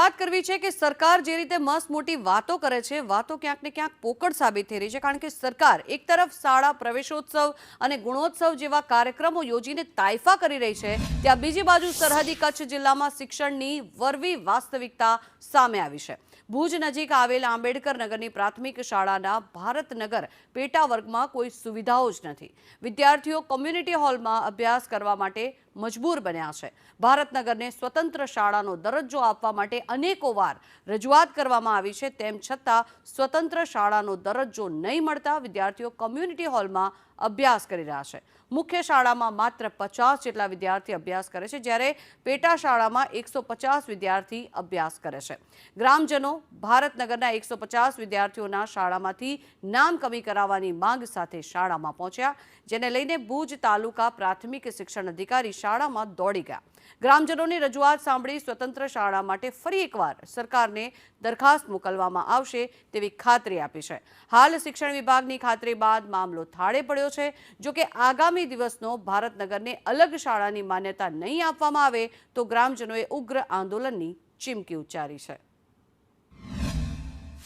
વાત કરવી છે કે સરકાર જે રીતે મસ્ત મોટી વાતો કરે છે, વાતો ક્યાંક ને ક્યાંક પોકળ સાબિત થઈ રહી છે, કારણ કે સરકાર એક તરફ શાળા પ્રવેશોત્સવ અને ગુણોત્સવ જેવા કાર્યક્રમો યોજીને તાઇફા કરી રહી છે, ત્યાં બીજી બાજુ સરહદી કચ્છ જિલ્લામાં શિક્ષણની વરવી વાસ્તવિકતા સામે આવી છે। ભુજ નજીક આવેલ આંબેડકર નગરની પ્રાથમિક શાળાના ભારતનગર પેટા વર્ગમાં કોઈ સુવિધાઓ જ નથી। વિદ્યાર્થીઓ કોમ્યુનિટી હોલમાં અભ્યાસ કરવા માટે મજબૂર બન્યા છે। ભારતનગરને સ્વતંત્ર શાળાનો દરજ્જો આપવા માટે અનેકો વાર રજૂઆત કરવામાં આવી છે, તેમ છતાં સ્વતંત્ર શાળાનો દરજ્જો નહીં મળતા વિદ્યાર્થીઓ કોમ્યુનિટી હોલમાં અભ્યાસ કરી રહ્યા છે। મુખ્ય શાળામાં માત્ર 50 જેટલા વિદ્યાર્થી અભ્યાસ કરે છે, જ્યારે પેટા શાળામાં 150 વિદ્યાર્થી અભ્યાસ કરે છે। ગ્રામજનો ભારતનગરના 150 વિદ્યાર્થીઓના શાળામાંથી નામ કમી કરાવવાની માંગ સાથે શાળામાં પહોંચ્યા, જેને લઈને ભુજ તાલુકા પ્રાથમિક શિક્ષણ અધિકારી શાળામાં દોડી ગયા। ગ્રામજનોની રજૂઆત સાંભળી સ્વતંત્ર શાળા માટે ફરી એકવાર સરકારને દરખાસ્ત મોકલવામાં આવશે તેવી ખાતરી આપી છે। હાલ શિક્ષણ વિભાગની ખાતરી બાદ મામલો થાળે પડ્યો છે। જો કે આગામી દિવસનો ભારતનગરને અલગ શાળાની માન્યતા નહીં આપવામાં આવે તો ગ્રામજનોએ ઉગ્ર આંદોલનની ચીમકી ઉચ્ચારી છે।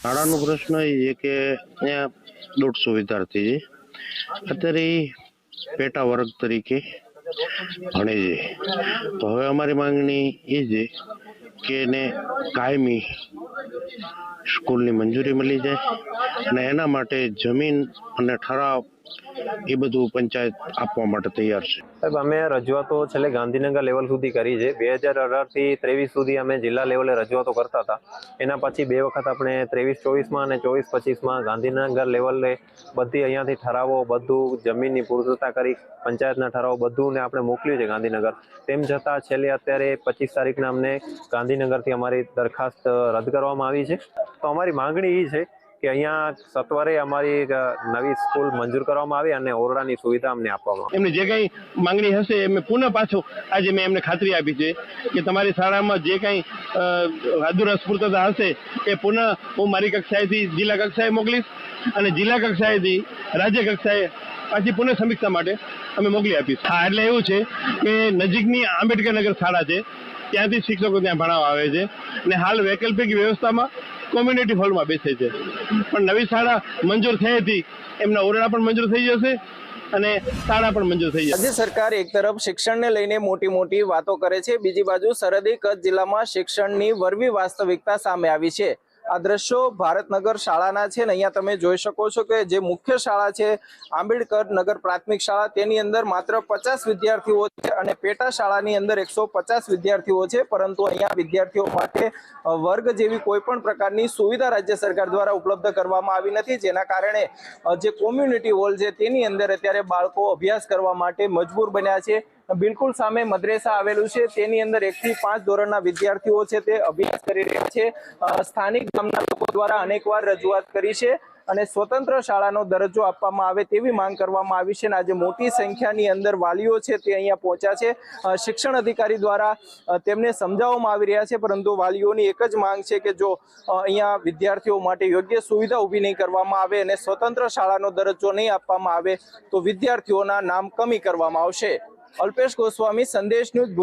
શાળાનો પ્રશ્ન એ કે અહીંયા 150 વિદ્યાર્થી છે, અત્યારે પેટા વર્ગ તરીકે ભણે છે। તો હવે અમારી માંગણી એ છે કે એને કાયમી સ્કૂલની મંજૂરી મળી જાય અને એના માટે જમીન અને ઠરાવ એ બધું પંચાયત આપવા માટે તૈયાર છે। સાહેબ, અમે રજૂઆતો છેલ્લે ગાંધીનગર લેવલ સુધી કરી છે। 2018 થી 23 સુધી અમે જિલ્લા લેવલે રજૂઆતો કરતા હતા। એના પછી 2 વખત આપણે 23-24માં અને 24-25માં ગાંધીનગર લેવલે બધી અહીંયાથી ઠરાવો, બધું જમીનની પૂર્તતા કરી, પંચાયતના ઠરાવો બધું ને આપણે મોકલ્યું છે ગાંધીનગર। તેમ છતાં છેલ્લે અત્યારે 25 તારીખના અમને ગાંધીનગરથી અમારી દરખાસ્ત રદ કરવામાં આવી છે। તો અમારી માંગણી એ છે કે અહીંયા સત્વરે અમારી નવી સ્કૂલ મંજૂર કરવામાં આવે અને ઓરડાની સુવિધા અમને આપવામાં આવે। એમની જે કંઈ માંગણી હશે એમને પુનઃ પાછું આજે મેં એમને ખાતરી આપી છે કે તમારી શાળામાં જે કંઈ અધૂરા સ્ફૂર્તતા હશે એ પુનઃ હું મારી કક્ષાએથી જિલ્લા કક્ષાએ મોકલીશ અને જિલ્લા કક્ષાએથી રાજ્ય કક્ષાએ પાછી પુનઃ સમીક્ષા માટે અમે મોકલી આપીશ। હા, એટલે એવું છે કે નજીકની આંબેડકર નગર શાળા છે, ત્યાંથી શિક્ષકો ત્યાં ભણાવવા આવે છે અને હાલ વૈકલ્પિક વ્યવસ્થામાં કોમ્યુનિટી હોલમાં બેસે છે, પણ નવી શાળા મંજૂર થઈ હતી, એમના ઓરડા પણ મંજૂર થઈ જશે અને શાળા પણ મંજૂર થઈ જશે। રાજ્ય સરકાર એક તરફ શિક્ષણને લઈને મોટી મોટી વાતો કરે છે, બીજી બાજુ સરહદી કચ્છ જિલ્લામાં શિક્ષણની વરવી વાસ્તવિકતા સામે આવી છે। આ દ્રશ્યો ભારતનગર શાળાના છે ને અહીંયા તમે જોઈ શકો છો કે જે મુખ્ય શાળા છે આંબેડકર નગર પ્રાથમિક શાળા, તેની અંદર માત્ર 50 વિદ્યાર્થીઓ છે અને પેટા શાળાની અંદર 150 વિદ્યાર્થીઓ છે, પરંતુ અહીંયા વિદ્યાર્થીઓ માટે વર્ગ જેવી કોઈ પણ પ્રકારની સુવિધા રાજ્ય સરકાર દ્વારા ઉપલબ્ધ કરવામાં આવી નથી, જેના કારણે જે કોમ્યુનિટી હોલ છે તેની અંદર અત્યારે બાળકો અભ્યાસ કરવા માટે મજબૂર બન્યા છે। બિલકુલ સામે મદ્રેસા આવેલું છે, તેની અંદર 1 થી 5 ધોરણના વિદ્યાર્થીઓ છે તે અભ્યાસ કરી રહ્યા છે। સ્થાનિક ગામના લોકો દ્વારા અનેકવાર રજૂઆત કરી છે અને સ્વતંત્ર શાળાનો દરજ્જો આપવામાં આવે તેવી માંગ કરવામાં આવી છે અને આજે મોટી સંખ્યાની અંદર વાલીઓ છે તે અહીંયા પહોંચ્યા છે। શિક્ષણ અધિકારી દ્વારા તેમને સમજાવવામાં આવી રહ્યા છે, પરંતુ વાલીઓની એક જ માંગ છે કે જો અહીંયા વિદ્યાર્થીઓ માટે યોગ્ય સુવિધા ઊભી નહીં કરવામાં આવે અને સ્વતંત્ર શાળાનો દરજ્જો નહીં આપવામાં આવે તો વિદ્યાર્થીઓના નામ કમી કરવામાં આવશે। અલ્પેશ ગોસ્વામી, સંદેશ ન્યૂઝ।